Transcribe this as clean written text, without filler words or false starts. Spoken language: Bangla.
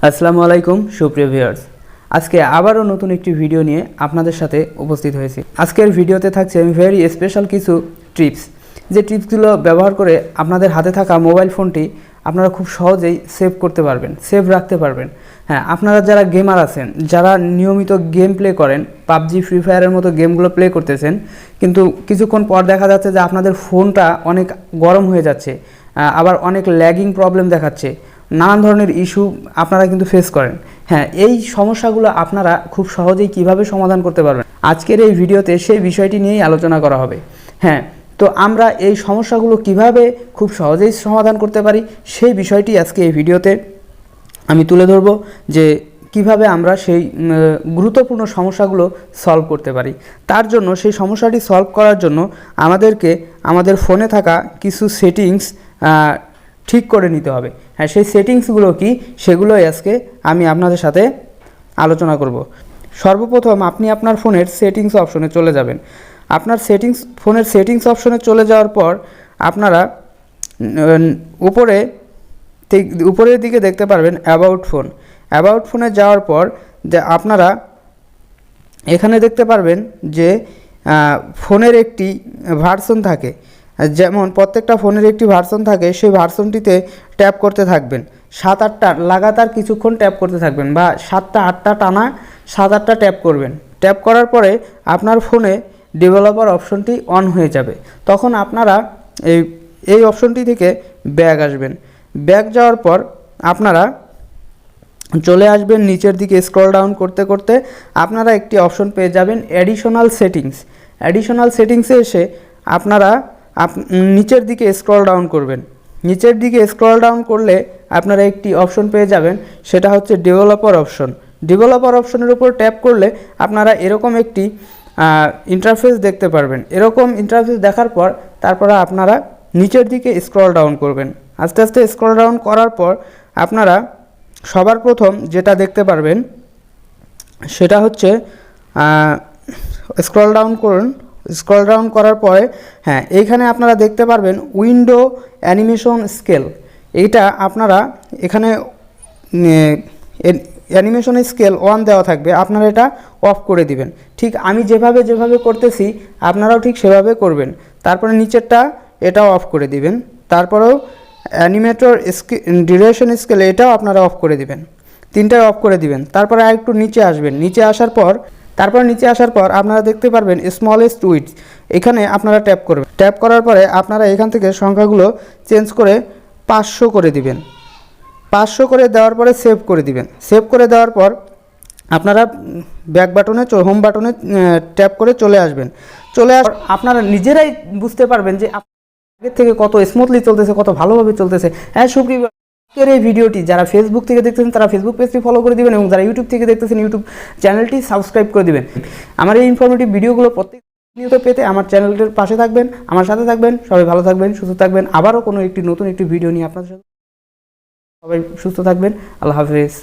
আসসালামু আলাইকুম সুপ্রিয় ভিউয়ার্স, আজকে আবারও নতুন একটি ভিডিও নিয়ে আপনাদের সাথে উপস্থিত হয়েছি। আজকের ভিডিওতে থাকছে ভেরি স্পেশাল কিছু টিপস, যে টিপসগুলো ব্যবহার করে আপনাদের হাতে থাকা মোবাইল ফোনটি আপনারা খুব সহজেই সেভ করতে পারবেন, সেভ রাখতে পারবেন। হ্যাঁ, আপনারা যারা গেমার আছেন, যারা নিয়মিত গেম প্লে করেন, পাবজি, ফ্রি ফায়ারের মতো গেমগুলো প্লে করতেছেন, কিন্তু কিছুক্ষণ পর দেখা যাচ্ছে যে আপনাদের ফোনটা অনেক গরম হয়ে যাচ্ছে, আবার অনেক ল্যাগিং প্রবলেম দেখাচ্ছে, নানান ধরনের ইস্যু আপনারা কিন্তু ফেস করেন। হ্যাঁ, এই সমস্যাগুলো আপনারা খুব সহজেই কিভাবে সমাধান করতে পারবেন, আজকের এই ভিডিওতে সেই বিষয়টি নিয়েই আলোচনা করা হবে। হ্যাঁ, তো আমরা এই সমস্যাগুলো কিভাবে খুব সহজেই সমাধান করতে পারি সেই বিষয়টি আজকে এই ভিডিওতে আমি তুলে ধরব, যে কিভাবে আমরা সেই গুরুত্বপূর্ণ সমস্যাগুলো সলভ করতে পারি। তার জন্য সেই সমস্যাটি সলভ করার জন্য আমাদেরকে আমাদের ফোনে থাকা কিছু সেটিংস ঠিক করে নিতে হবে। হ্যাঁ, সেই সেটিংসগুলো কি, সেগুলোই আজকে আমি আপনাদের সাথে আলোচনা করব। সর্বপ্রথম আপনি আপনার ফোনের সেটিংস অপশনে চলে যাবেন। আপনার ফোনের সেটিংস অপশনে চলে যাওয়ার পর আপনারা উপরের দিকে দেখতে পারবেন অ্যাবাউট ফোন। অ্যাবাউট ফোনে যাওয়ার পর যে আপনারা এখানে দেখতে পারবেন যে ফোনের একটি ভার্সন থাকে, যেমন প্রত্যেকটা ফোনের একটি ভার্সন থাকে, সেই ভার্সনটিতে ট্যাপ করতে থাকবেন। 7-8টা লাগাতার কিছুক্ষণ ট্যাপ করতে থাকবেন, বা 7-8টা টানা 7-8টা ট্যাপ করবেন। ট্যাপ করার পরে আপনার ফোনে ডেভেলপার অপশনটি অন হয়ে যাবে। তখন আপনারা এই অপশনটি থেকে ব্যাক আসবেন। ব্যাক যাওয়ার পর আপনারা চলে আসবেন নিচের দিকে, স্ক্রল ডাউন করতে করতে আপনারা একটি অপশন পেয়ে যাবেন অ্যাডিশনাল সেটিংস। অ্যাডিশনাল সেটিংসে এসে আপনারা নিচের দিকে স্ক্রল ডাউন করবেন। নিচের দিকে স্ক্রল ডাউন করলে আপনারা একটি অপশন পেয়ে যাবেন, সেটা হচ্ছে ডেভেলপার অপশন। ডেভেলপার অপশনের উপর ট্যাপ করলে আপনারা এরকম একটি ইন্টারফেস দেখতে পারবেন। এরকম ইন্টারফেস দেখার পর তারপরে আপনারা নিচের দিকে স্ক্রল ডাউন করবেন। আস্তে আস্তে স্ক্রল ডাউন করার পর আপনারা সবার প্রথম যেটা দেখতে পারবেন সেটা হচ্ছে স্ক্রল ডাউন করুন। স্ক্রল ডাউন করার পরে হ্যাঁ, এইখানে আপনারা দেখতে পারবেন উইন্ডো অ্যানিমেশন স্কেল। এইটা আপনারা এখানে অ্যানিমেশন স্কেল অন দেওয়া থাকবে, আপনারা এটা অফ করে দিবেন। ঠিক আমি যেভাবে করতেছি আপনারাও ঠিক সেভাবে করবেন। তারপরে নিচেরটা এটাও অফ করে দিবেন। তারপরেও অ্যানিমেটর ডিউরেশন স্কেল এটাও আপনারা অফ করে দিবেন। তিনটাই অফ করে দিবেন। তারপরে আরেকটু নিচে আসবেন। নিচে আসার পর আপনারা দেখতে পারবেন স্মলেস্ট উইডথ, এখানে আপনারা ট্যাপ করবেন। ট্যাপ করার পরে আপনারা এখান থেকে সংখ্যাগুলো চেঞ্জ করে 500 করে দিবেন। 500 করে দেওয়ার পরে সেভ করে দিবেন। সেভ করে দেওয়ার পর আপনারা ব্যাক বাটনে, হোম বাটনে ট্যাপ করে চলে আসবেন। আপনারা নিজেরাই বুঝতে পারবেন যে আগের থেকে কত স্মুথলি চলতেছে, কত ভালোভাবে চলতেছে। হ্যাঁ সুপ্রিয়, আজকের এই ভিডিওটি যারা ফেসবুক থেকে দেখতেছেন তারা ফেসবুক পেজটি ফলো করে দিবেন, এবং যারা ইউটিউব থেকে দেখতেছেন ইউটিউব চ্যানেলটি সাবস্ক্রাইব করে দিবেন। আমার এই ইনফরমেটিভ ভিডিওগুলো প্রত্যেক পেতে আমার চ্যানেলটির পাশে থাকবেন, আমার সাথে থাকবেন। সবাই ভালো থাকবেন, সুস্থ থাকবেন। আবারও কোনো নতুন একটি ভিডিও নিয়ে আপনাদের সাথে, সবাই সুস্থ থাকবেন। আল্লাহ হাফেজ।